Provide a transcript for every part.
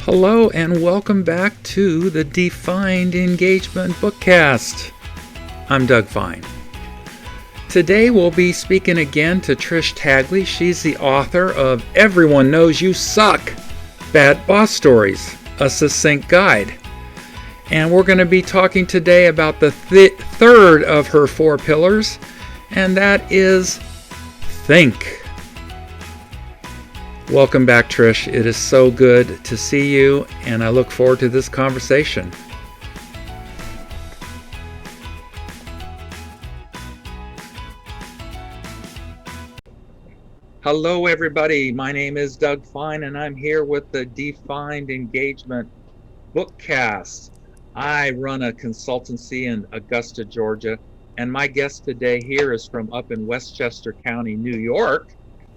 Hello and welcome back to the D.FINED Engagement BookCast. I'm D.FINED. Today we'll be speaking again to Trish Tagle. She's the author of Everyone Knows You Suck! Bad Boss Stories, a Succinct Guide. And we're going to be talking today about the third of her 4 pillars, and that is think. Welcome back, Trish. It is so good to see you, and I look forward to this conversation. Hello, everybody. My name is D.FINED, and I'm here with the D.FINED Engagement BookCast. I run a consultancy in Augusta, Georgia, and my guest today here is from up in Westchester County, New York.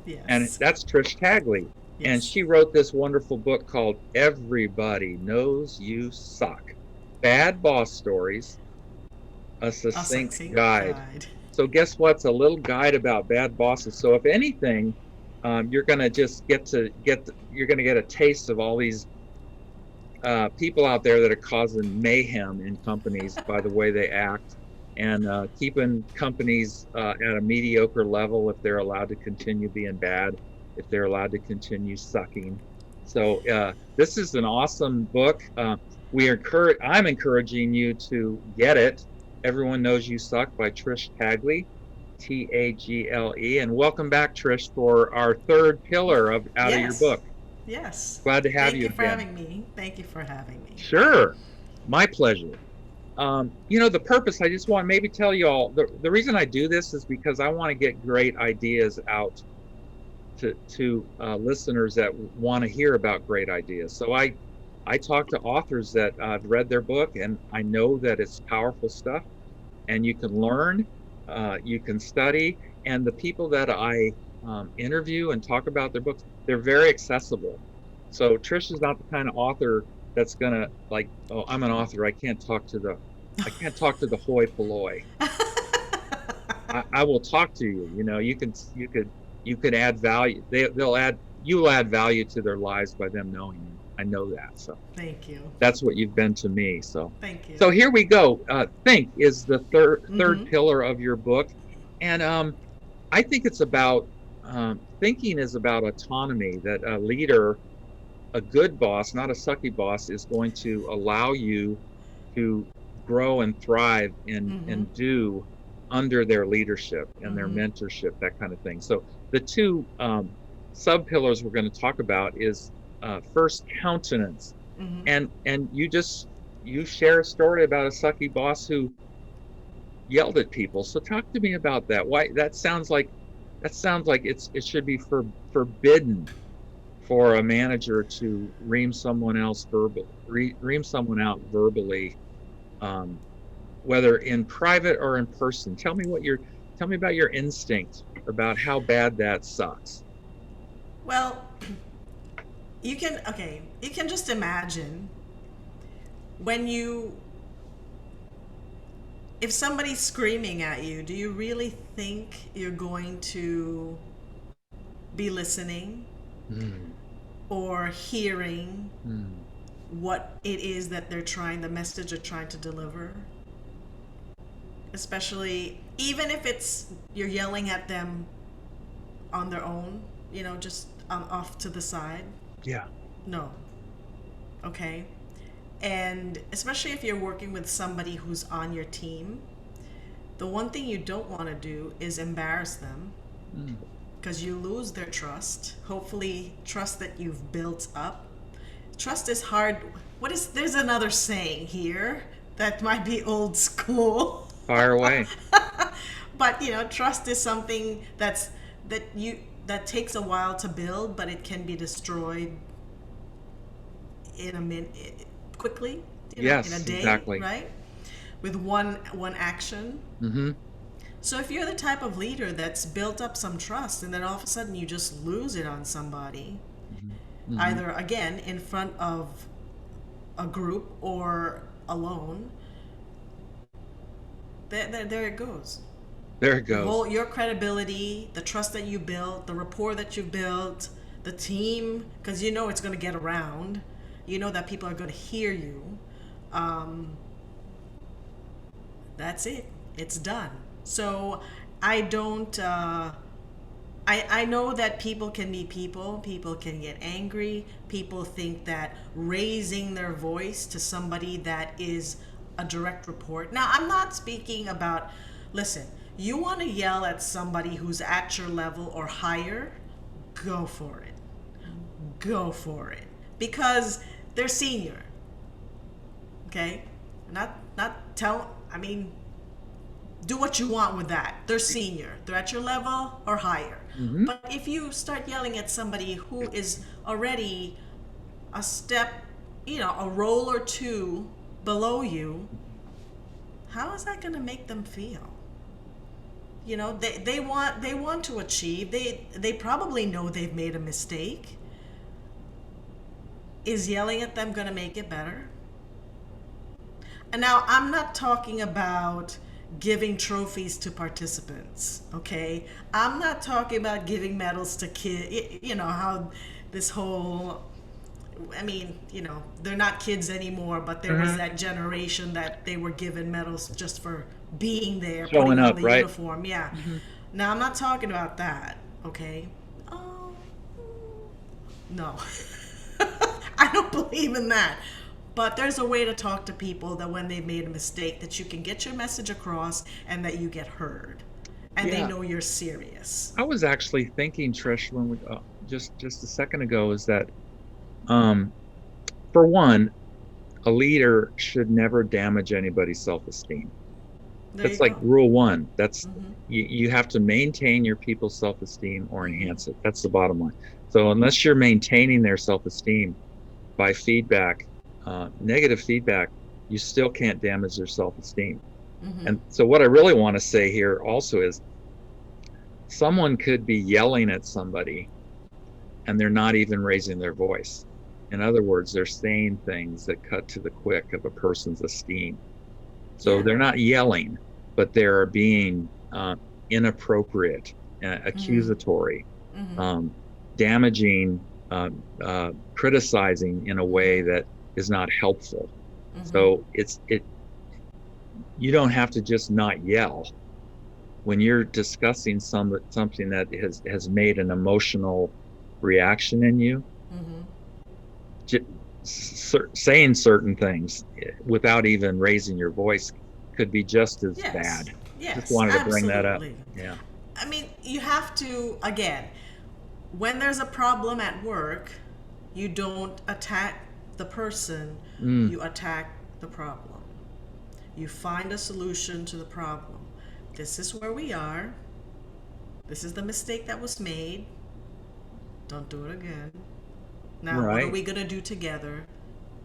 Yes. And that's Trish Tagle. Yes. And she wrote this wonderful book called Everybody Knows You Suck! Bad Boss Stories, a Succinct Guide. So guess what? It's a little guide about bad bosses. So if anything, you're going to just you're going to get a taste of all these people out there that are causing mayhem in companies by the way they act, and keeping companies at a mediocre level if they're allowed to continue being bad, if they're allowed to continue sucking. So this is an awesome book. I'm encouraging you to get it. Everyone Knows You Suck by Trish Tagle, Tagle. And welcome back, Trish, for our third pillar out of your book. Yes. Glad to have you again. Thank you for having me. Thank you for having me. Sure. My pleasure. The purpose, I just want to maybe tell you all, the reason I do this is because I want to get great ideas out to listeners that want to hear about great ideas. So I talk to authors that I've read their book, and I know that it's powerful stuff, and you can learn, you can study, and the people that I interview and talk about their books, they're very accessible. So Trish is not the kind of author that's gonna like, oh, I'm an author, I can't talk to the hoi polloi. I will talk to you. You could add value. You'll add value to their lives by them knowing you. I know that. So thank you. That's what you've been to me. So thank you. So here we go. Think is the third pillar of your book, and I think it's about thinking is about autonomy. That a leader, a good boss, not a sucky boss, is going to allow you to grow and thrive and do under their leadership and their mentorship, that kind of thing. So the two sub pillars we're going to talk about is first, countenance. And you share a story about a sucky boss who yelled at people. So talk to me about that. Why that sounds like it should be forbidden for a manager to ream someone out verbally, whether in private or in person. Tell me about your instinct about how bad that sucks. Well, you can just imagine if somebody's screaming at you, do you really think you're going to be listening or hearing what it is that the message they're trying to deliver? Especially, even if you're yelling at them on their own, just off to the side. Yeah. No. Okay. And especially if you're working with somebody who's on your team, the one thing you don't want to do is embarrass them, because you lose their trust. Hopefully, trust that you've built up. Trust is hard. There's another saying here that might be old school. Fire away. But trust is something that takes a while to build, but it can be destroyed in a minute, quickly. Yes, in a day, exactly. Right? With one action. So if you're the type of leader that's built up some trust, and then all of a sudden you just lose it on somebody, either again in front of a group or alone, there it goes. There it goes. Your credibility, the trust that you built, the rapport that you built, the team, because it's going to get around. you know that people are going to hear you, um, that's it. It's done. So I don't. I know that people can be people. People can get angry. People think that raising their voice to somebody that is a direct report. Now, I'm not speaking about, listen, you want to yell at somebody who's at your level or higher, go for it. Go for it. Because they're senior. Okay? Not tell, I mean, do what you want with that. They're senior. They're at your level or higher. Mm-hmm. But if you start yelling at somebody who is already a step, a roll or two below you, how is that going to make them feel? They want to achieve. They probably know they've made a mistake. Is yelling at them going to make it better? And now I'm not talking about giving trophies to participants, okay? I'm not talking about giving medals to kids. You know how this whole, I mean, they're not kids anymore, but there was that generation that they were given medals just for being there, Showing putting on up, the right? uniform. Yeah. Now I'm not talking about that, okay? Oh, no. I don't believe in that. But there's a way to talk to people that when they've made a mistake, that you can get your message across and that you get heard. And they Yeah. know you're serious. I was actually thinking, Trish, when we just a second ago, is that um, for one, a leader should never damage anybody's self-esteem. There you That's like go. rule one. That's Mm-hmm. you have to maintain your people's self-esteem or enhance it. That's the bottom line. So unless you're maintaining their self-esteem by feedback, negative feedback, you still can't damage their self-esteem. Mm-hmm. And so what I really want to say here also is someone could be yelling at somebody and they're not even raising their voice. In other words, they're saying things that cut to the quick of a person's esteem. So Yeah. they're not yelling, but they're being inappropriate, Mm-hmm. accusatory, Mm-hmm. um, damaging, criticizing in a way that is not helpful. Mm-hmm. So you don't have to just not yell when you're discussing something that has made an emotional reaction in you. Mm-hmm. Saying certain things without even raising your voice could be just as Yes. bad. Just Yes, wanted to bring that up. absolutely. Yeah. I mean, you have to, again, when there's a problem at work, you don't attack the person, Mm, you attack the problem. You find a solution to the problem. This is where we are. This is the mistake that was made. Don't do it again. Now, what are right. we going to do together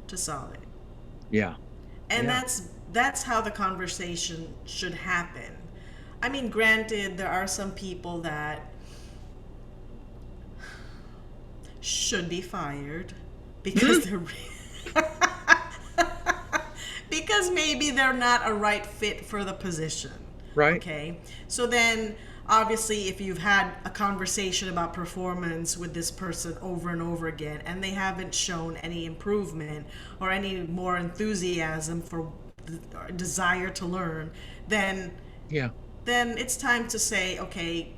to solve it? Yeah. And Yeah. that's how the conversation should happen. I mean, granted, there are some people that should be fired because Mm, they're because maybe they're not a right fit for the position. right. Okay? So then obviously if you've had a conversation about performance with this person over and over again and they haven't shown any improvement or any more enthusiasm for or desire to learn, then Yeah. it's time to say, okay,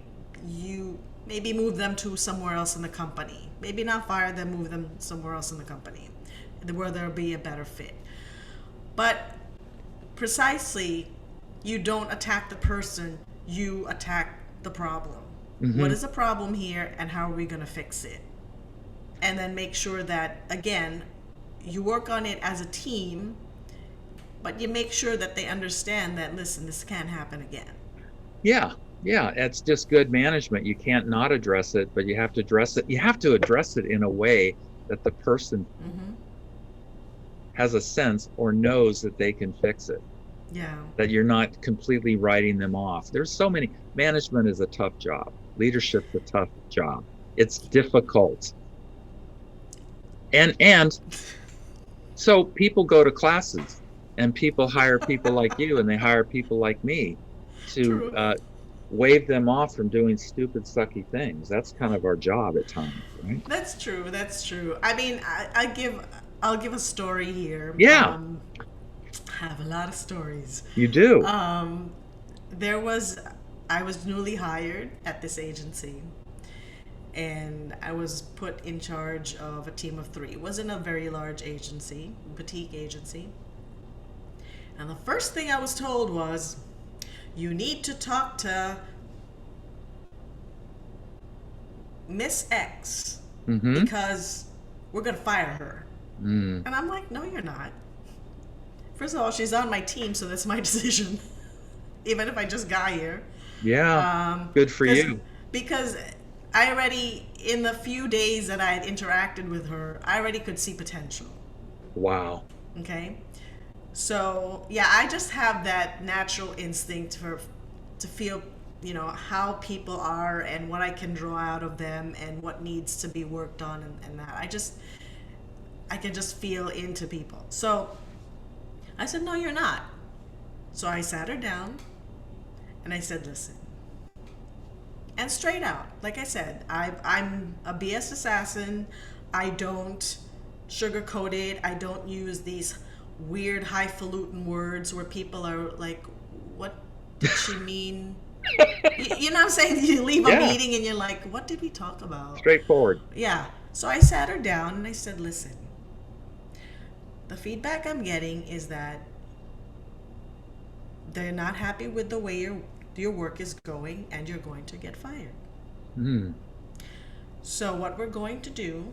you maybe move them to somewhere else in the company. Maybe not fire them, move them somewhere else in the company where there'll be a better fit. But precisely, you don't attack the person, you attack the problem. What Hmm. is the problem here and how are we going to fix it? And then make sure that, again, you work on it as a team, but you make sure that they understand that, listen, this can't happen again. Yeah. Yeah. It's just good management. You can't not address it, but you have to address it. You have to address it in a way that the person Mm-hmm. has a sense or knows that they can fix it, Yeah. that you're not completely writing them off. There's so many. Management is a tough job. Leadership's a tough job. It's difficult. And so people go to classes and people hire people like you and they hire people like me to True. wave them off from doing stupid, sucky things. That's kind of our job at times, right? That's true. That's true. I mean, I give. I'll give a story here. Yeah, I have a lot of stories. you do. Um, there was, I was newly hired at this agency, and I was put in charge of a team of three. It wasn't a very large agency, boutique agency. And the first thing I was told was, you need to talk to Miss X Mm-hmm. because we're going to fire her. Mm. And I'm like, no, you're not. First of all, she's on my team, so that's my decision, even if I just got here. Yeah, Um, good for because you. because I already, in the few days that I had interacted with her, I already could see potential. Wow. Okay, so yeah, I just have that natural instinct for to feel, how people are and what I can draw out of them and what needs to be worked on, and that I can just feel into people. So I said, no, you're not. So I sat her down and I said, listen, and straight out, like I said, I'm a BS assassin. I don't sugarcoat it. I don't use these weird highfalutin words where people are like, what did she mean? You know what I'm saying? You leave a Yeah, meeting and you're like, what did we talk about? straightforward. Yeah. So I sat her down and I said, listen, the feedback I'm getting is that they're not happy with the way your work is going and you're going to get fired. Mm. So what we're going to do,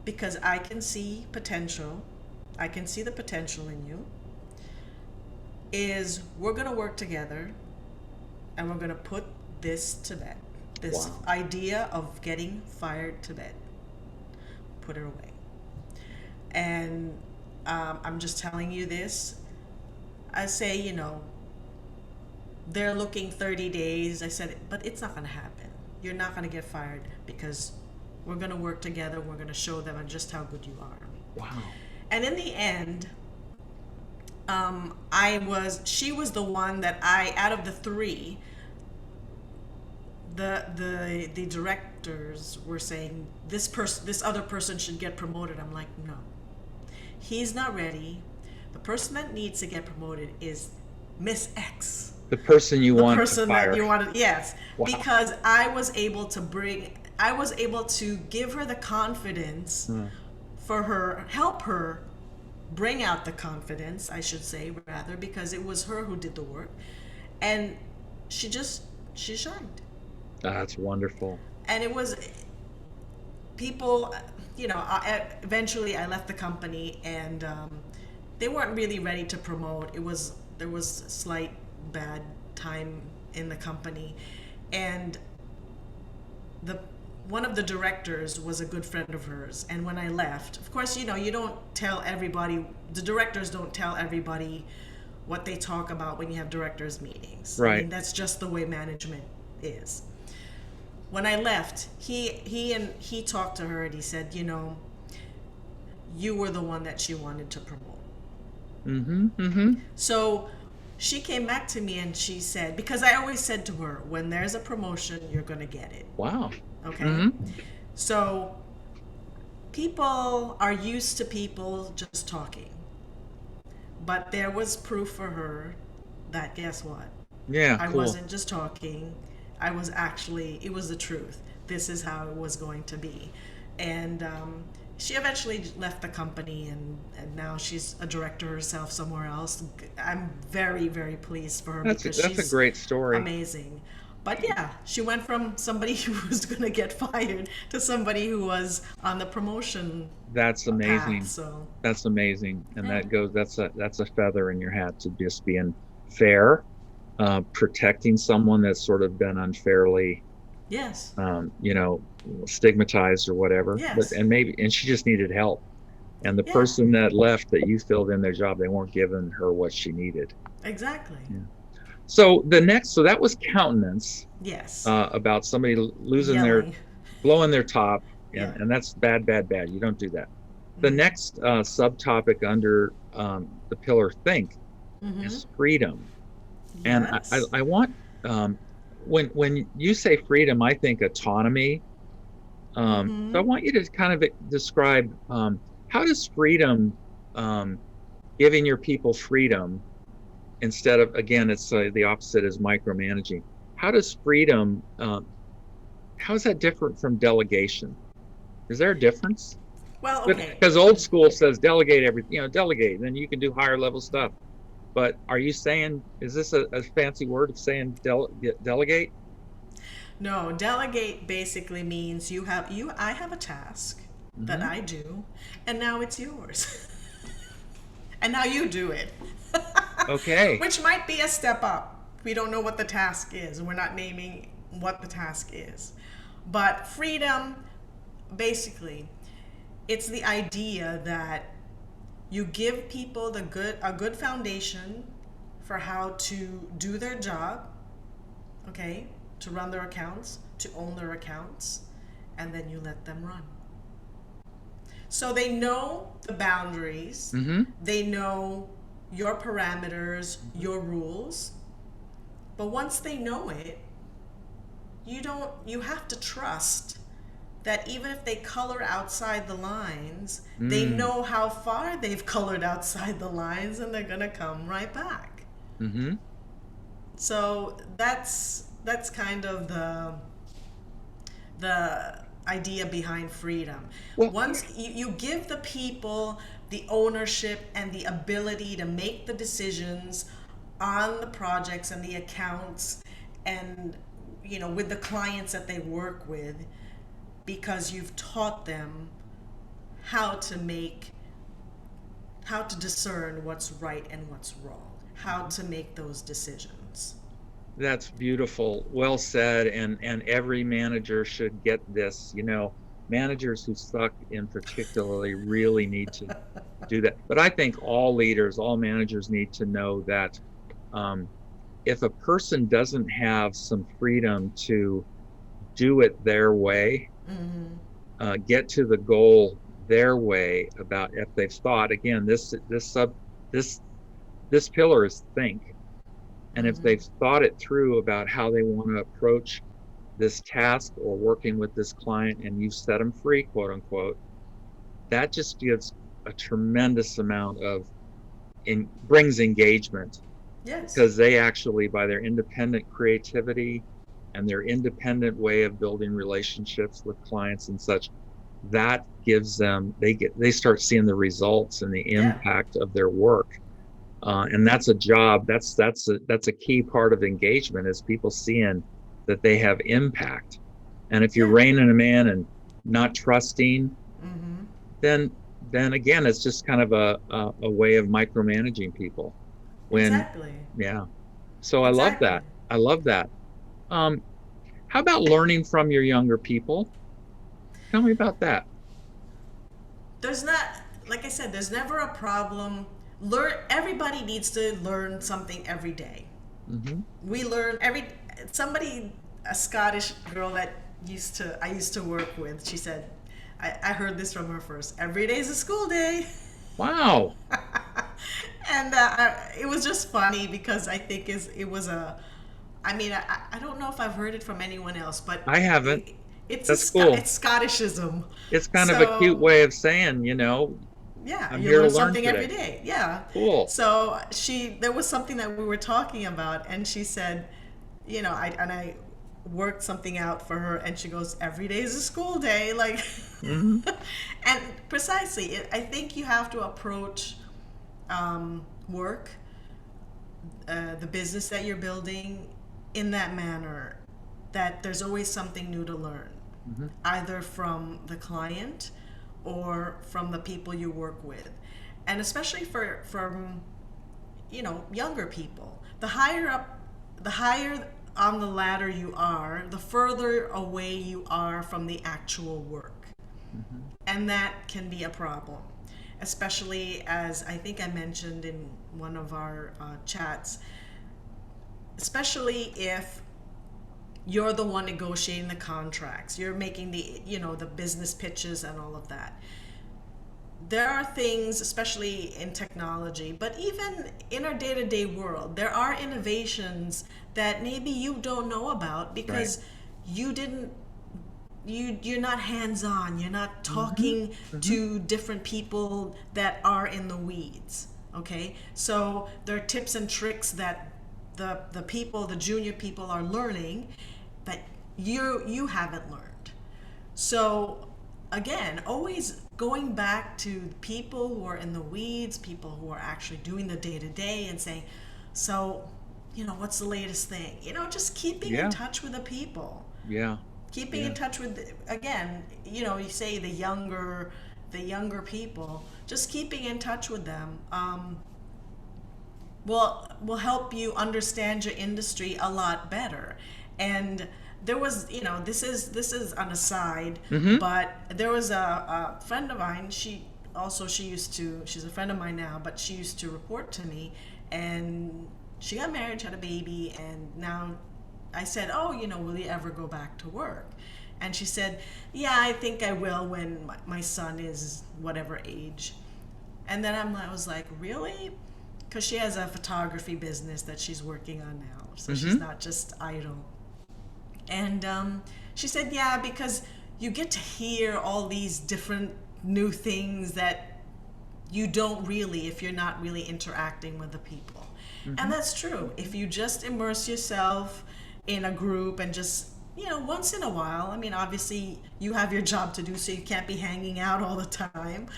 because I can see potential, I can see the potential in you, is we're going to work together and we're going to put this to bed. This Wow. idea of getting fired to bed. Put it away. And I'm just telling you this. I say, they're looking 30 days. I said, but it's not going to happen. You're not going to get fired because we're going to work together. We're going to show them just how good you are. Wow. And in the end, she was the one that out of the three, the directors were saying this other person should get promoted. I'm like, no, he's not ready. The person that needs to get promoted is Miss X. The person you The want to person that fire. you wanted, yes, Wow. because I was able to give her the confidence for her, help her bring out the confidence, I should say, rather, because it was her who did the work. And she shined. That's wonderful. And it was people, eventually I left the company and they weren't really ready to promote. There was a slight bad time in the company. And one of the directors was a good friend of hers, and when I left, of course, you don't tell everybody, the directors don't tell everybody what they talk about when you have directors meetings. Right. I mean, that's just the way management is. When I left, he talked to her and he said, you were the one that she wanted to promote. Mm-hmm. Mm-hmm. So she came back to me and she said, because I always said to her, when there's a promotion, you're going to get it. Wow. Okay? Mm-hmm. So people are used to people just talking. But there was proof for her that, guess what? Yeah, I cool. wasn't just talking. It was the truth. This is how it was going to be. And she eventually left the company and now she's a director herself somewhere else. I'm very, very pleased for her because That's a she's great story. amazing. But yeah, she went from somebody who was going to get fired to somebody who was on the promotion That's amazing. path. So That's amazing. And yeah. that's a feather in your hat to just being fair, protecting someone that's sort of been unfairly, Yes. stigmatized or whatever. Yes. And she just needed help. And the Yeah. person that left that you filled in their job, they weren't giving her what she needed. Exactly. Yeah. So that was Countenance, Yes. about somebody Yelling. blowing their top, Yeah. and that's bad, bad, bad. You don't do that. The next subtopic under the pillar think is freedom, and Yes. I want when you say freedom, I think autonomy. So I want you to kind of describe how does freedom, um, giving your people freedom instead of, again, it's the opposite is micromanaging. How does freedom, how is that different from delegation? Is there a difference? Well, okay. Because old school says delegate everything, delegate, then you can do higher level stuff. But are you saying, is this a fancy word of saying delegate? No, delegate basically means I have a task that Hmm. I do, and now it's yours. And now you do it. Okay. Which might be a step up. We don't know what the task is. We're not naming what the task is. But freedom, basically, it's the idea that you give people a good foundation for how to do their job, okay? To run their accounts, to own their accounts, and then you let them run. So they know the boundaries, Hmm. they know your parameters, Hmm. your rules. But once they know it, you have to trust that even if they color outside the lines, they Mm. know how far they've colored outside the lines and they're going to come right back. Hmm. So that's kind of the idea behind freedom. Well, yeah. Once you give the people the ownership and the ability to make the decisions on the projects and the accounts and with the clients that they work with, because you've taught them how to make how to discern what's right and what's wrong, how to make those decisions. That's beautiful. Well said. And every manager should get this. Managers who suck in particularly really need to do that. But I think all leaders, all managers need to know that, um, if a person doesn't have some freedom to do it their way, Mm-hmm. get to the goal their way, about if they've thought, again, this this pillar is think. And if they've Mm-hmm. thought it through about how they want to approach this task or working with this client, and you set them free, quote unquote, that just gives a tremendous amount of brings engagement, Yes. because they actually, by their independent creativity and their independent way of building relationships with clients and such, that gives them, they start seeing the results and the Yeah. impact of their work. And that's a job. That's a key part of engagement, is people seeing that they have impact. And if you're Yeah. reining them in and not trusting, Mm-hmm. then again, it's just kind of a way of micromanaging people. When, Exactly. yeah. So I love Exactly. that. I love that. Um, how about learning from your younger people? Tell me about that. There's not, like I said, there's never a problem. Everybody needs to learn something every day. Hmm. We learn every somebody a Scottish girl that I used to work with, she said, I heard this from her first, every day's a school day. Wow. And it was just funny because I think it was a I mean, I don't know if I've heard it from anyone else, but I haven't. it, That's cool. it's Scottishism. It's kind of a cute So way of saying, yeah, I'm you here to learn learn something today. every day. Yeah. Cool. So there was something that we were talking about, and she said, I worked something out for her, and she goes, every day is a school day, like, Hmm. and precisely, I think you have to approach work, the business that you're building, in that manner, that there's always something new to learn, Hmm. either from the client or from the people you work with. And especially from younger people. The higher on the ladder you are, the further away you are from the actual work. Hmm. And that can be a problem, especially as I think I mentioned in one of our chats, especially if you're the one negotiating the contracts, you're making the business pitches and all of that. There are things, especially in technology, but even in our day-to-day world, there are innovations that maybe you don't know about Right. because you didn't you're not hands-on, you're not Mm-hmm. talking Mm-hmm. to different people that are in the weeds. Okay, so there are tips and tricks that the people, the junior people, are learning that you haven't learned. So again, always going back to people who are in the weeds, people who are actually doing the day to day, and saying, so, what's the latest thing? Just keeping in Yeah. touch with the people, Yeah. keeping in Yeah. touch with, again, you say the younger people, just keeping in touch with them, will help you understand your industry a lot better. And there was, this is an aside, Mm-hmm. but there was a friend of mine. She's a friend of mine now, but she used to report to me, and she got married, she had a baby, and now I said, oh, will you ever go back to work? And she said, yeah, I think I will when my son is whatever age. And then I was like, really? Because she has a photography business that she's working on now, so she's Mm-hmm. not just idle. And she said, yeah, because you get to hear all these different new things that you don't really if you're not really interacting with the people. And Mm-hmm. that's true. If you just immerse yourself in a group and just, once in a while, I mean, obviously you have your job to do, so you can't be hanging out all the time.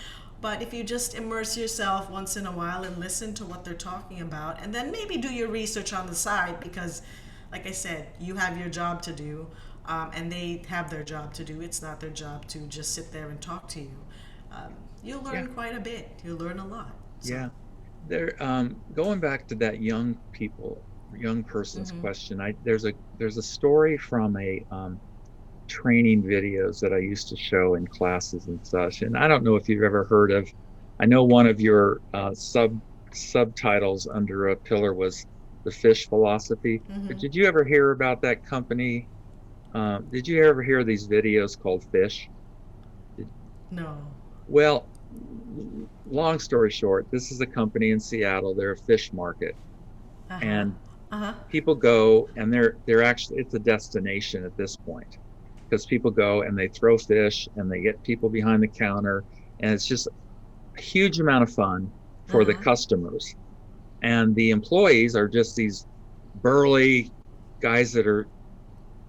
But if you just immerse yourself once in a while and listen to what they're talking about, and then maybe do your research on the side, because, like I said, you have your job to do, and they have their job to do. It's not their job to just sit there and talk to you. Um, you'll Yeah. learn quite a bit. You'll learn a lot. So, Yeah. There, going back to that young person's hmm question, there's a story from a training videos that I used to show in classes and such. And I don't know if you've ever heard of, I know one of your subtitles under a pillar was the fish philosophy. But hmm did you ever hear about that company? Did you ever hear these videos called Fish? Did, no. well, long story short, this is a company in Seattle. They're a fish market, Uh huh. and Uh huh. people go and they're actually it's a destination at this point because people go and they throw fish and they get people behind the counter and it's just a huge amount of fun Uh for the huh. customers and the employees are just these burly guys that are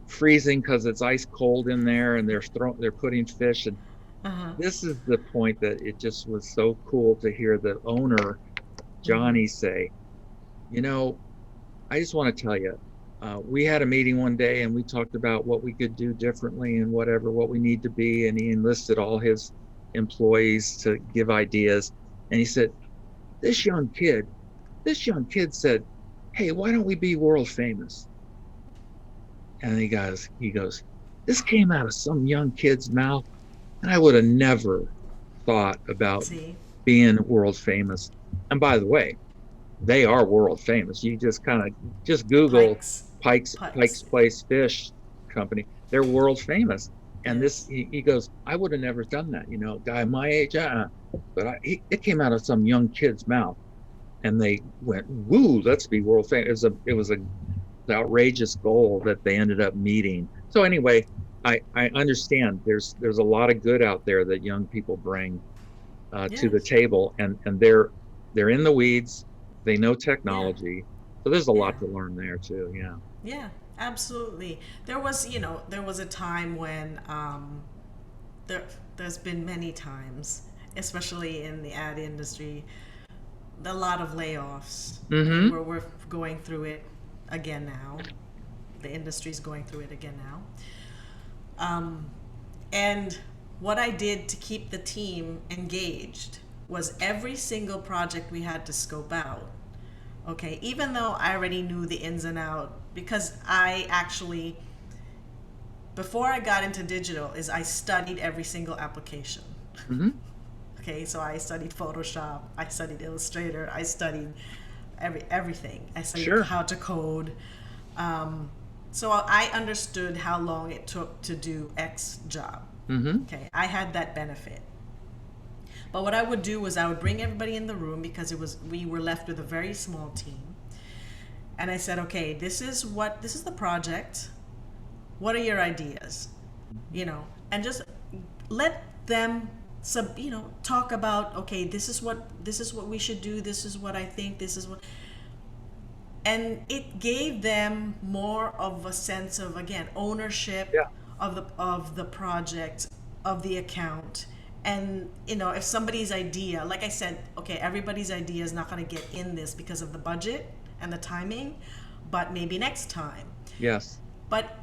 freezing because it's ice cold in there and they're putting fish and Uh huh. this is the point that it just was so cool to hear the owner hmm Johnny say, you know, I just want to tell you, we had a meeting one day and we talked about what we could do differently and whatever, what we need to be. And he enlisted all his employees to give ideas. And he said, this young kid, this young kid said, hey, why don't we be world famous? And he goes, this came out of some young kid's mouth. And I would have never thought about See, being world famous. And by the way, they are world famous. You just Google Pikes. Pike's Pikes. Place Fish Company. They're world famous. And this Yes. he goes, I would have never done that, guy my age, but it came out of some young kid's mouth, and they went, "Woo, let's be world famous." It was a outrageous goal that they ended up meeting. So anyway, I understand there's a lot of good out there that young people bring to the Yes. table, and they're in the weeds. They know Yeah. technology, so there's a Yeah. lot to learn there too. Yeah. Yeah. Absolutely. There was a time when there's been many times, especially in the ad industry, a lot of layoffs. I mean, Mm-hmm. we're going through it again now. The industry's going through it again now. And what I did to keep the team engaged was every single project we had to scope out. Okay, even though I already knew the ins and out, because I actually, before I got into digital, is I studied every single application. Mm-hmm. Okay, so I studied Photoshop, I studied Illustrator, I studied everything. I studied Sure. how to code. Um, so I understood how long it took to do X job. Mm-hmm. Okay, I had that benefit. But what I would do was I would bring everybody in the room because we were left with a very small team. And I said, okay, this is the project. What are your ideas? And just let them talk about, okay, this is what we should do, this is what I think, this is what, and it gave them more of a sense of, again, ownership Yeah. of the project, of the account. And if somebody's idea, like I said, okay, everybody's idea is not going to get in this because of the budget and the timing, but maybe next time. Yes. But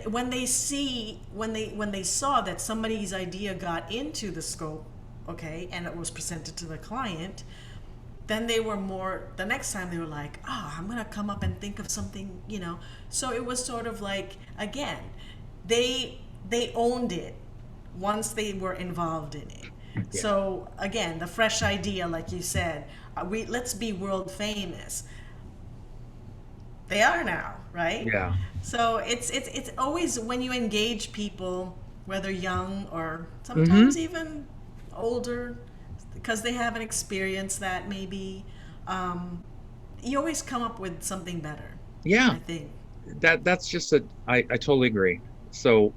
when they saw that somebody's idea got into the scope, okay, and it was presented to the client, then they were more, the next time they were like, oh, I'm going to come up and think of something. So it was sort of like, again, they owned it once they were involved in it. Yeah. So again, the fresh idea, like you said, let's be world famous. They are now, right? Yeah. So it's always, when you engage people, whether young or sometimes even older, because they have an experience that maybe, you always come up with something better. Yeah. I think That's just I totally agree. So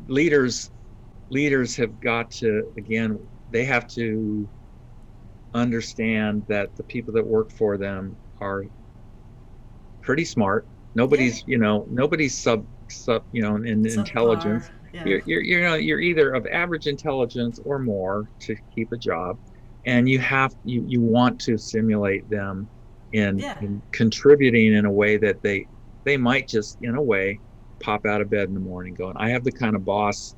leaders have got to, again, they have to understand that the people that work for them are pretty smart. Nobody's sub in intelligence. Yeah. You're either of average intelligence or more to keep a job, and you want to stimulate them in contributing in a way that they might just, in a way, pop out of bed in the morning going, I have the kind of boss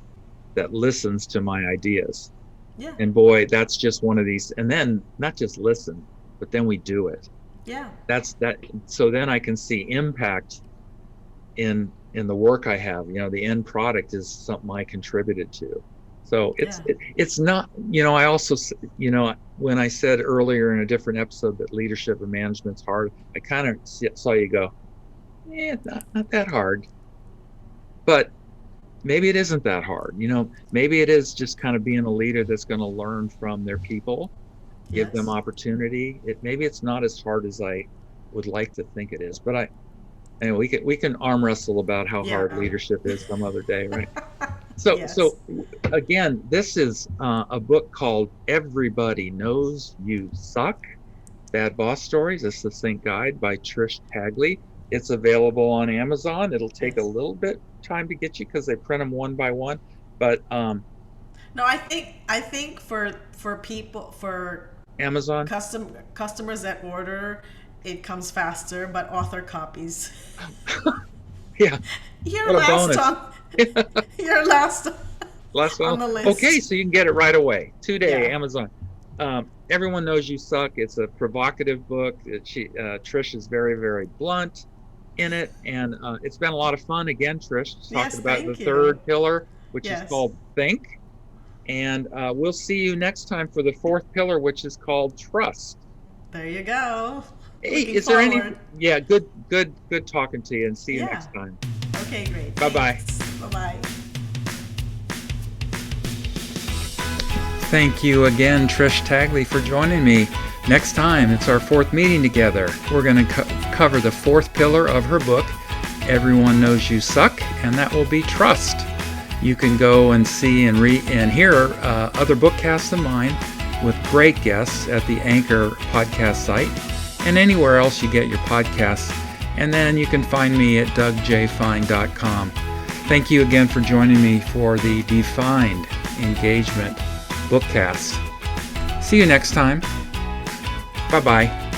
that listens to my ideas. Yeah. And boy, that's just one of these. And then not just listen, but then we do it. Yeah. That's that. So then I can see impact in the work I have. The end product is something I contributed to. So it's not, I also, when I said earlier in a different episode that leadership and management's hard, I kind of saw you go, not that hard. But maybe it isn't that hard. Maybe it is just kind of being a leader that's going to learn from their people, give them opportunity. Maybe it's not as hard as I would like to think it is. But we can arm wrestle about how hard leadership is some other day, right? So again, this is a book called Everybody Knows You Suck: Bad Boss Stories, a Succinct Guide by Trish Tagle. It's available on Amazon. It'll take a little bit time to get you because they print them one by one. But no, I think for people, for Amazon customers that order, it comes faster, but author copies. Yeah. You're last on the list. Okay, so you can get it right away. 2-day Amazon. Everyone Knows You Suck. It's a provocative book. Trish is very, very blunt in it, and it's been a lot of fun. Again, Trish talking about the third pillar, which is called Think. And we'll see you next time for the fourth pillar, which is called Trust. There you go. Hey, is there any? Yeah, good talking to you, and see you next time. Okay, great. Bye-bye. Bye-bye. Thank you again, Trish Tagle, for joining me. Next time, it's our fourth meeting together. We're going to cover the fourth pillar of her book, Everyone Knows You Suck, and that will be trust. You can go and see and read and hear other bookcasts of mine with great guests at the Anchor podcast site and anywhere else you get your podcasts. And then you can find me at DougJFine.com. Thank you again for joining me for the D.FINED Engagement Bookcast. See you next time. Bye-bye.